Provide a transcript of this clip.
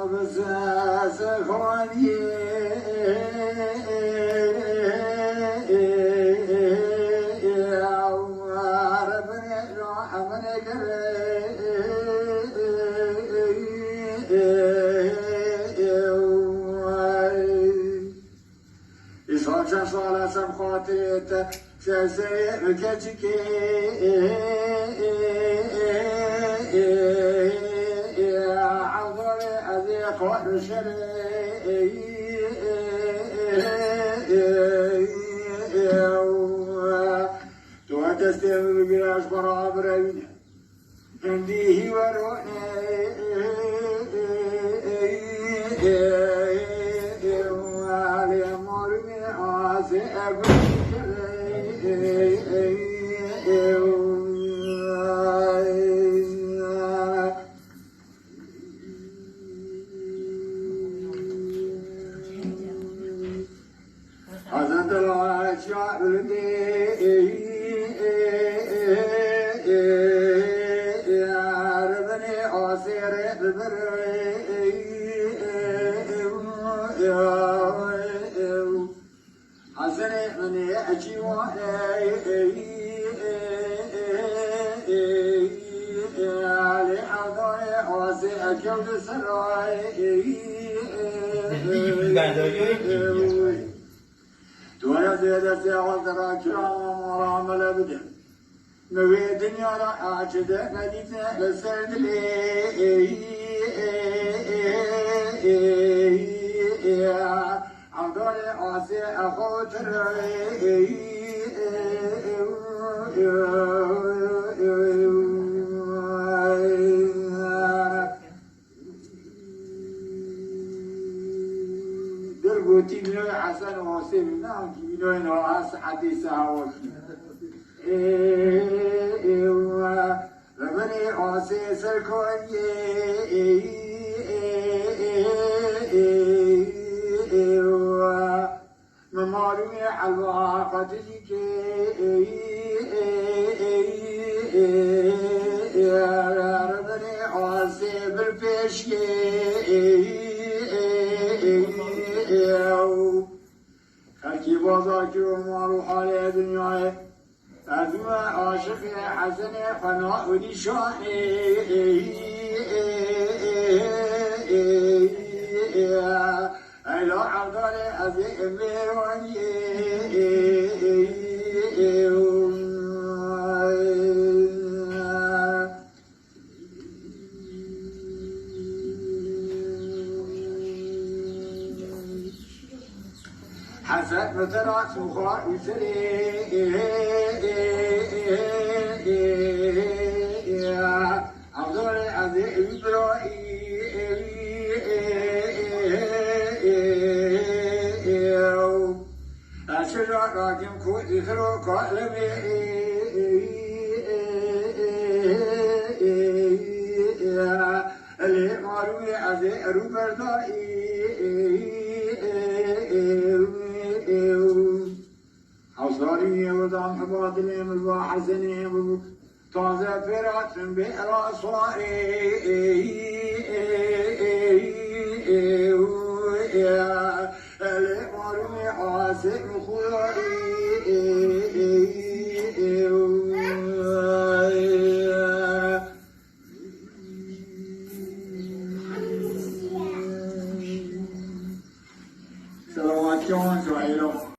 بزاز خواني ربنا رحمنا إذا صار سم خاطرت سير كتكي عذر أذيق ونشري تستمر بلاش برابرين عنديه وروني والأمور من عاسى حسنت الأشياء حسن من يأتي لحظة واسع كون سراي تونا زيادة ساعة كرام ورام الأبد نوي دنيا لا عاجد نديتنا لسرد لي عمدان عاسي أخوت دربوتي بنوي حسن وعاسي بنام بنوي نوعاس حديث عوكي ربني عاسي سركوني ممالوي حلوى قدرك يا ربني عاسي بالبيش خلقي بازاك ومالو حالي دنياي أدوى عاشق حسن فناء ونشاني ألا عذر أذي ميراني حسن مترات مخار وسري عذر أذي إبراهيم أشرع راكم كود ذرو قلبي اللي ماروي أذي روبردائي حصاري ودام حباطني مزبا حسني تازه فرات بئر أصواري الأمر حاسب خياري سلامات كمان سعيدة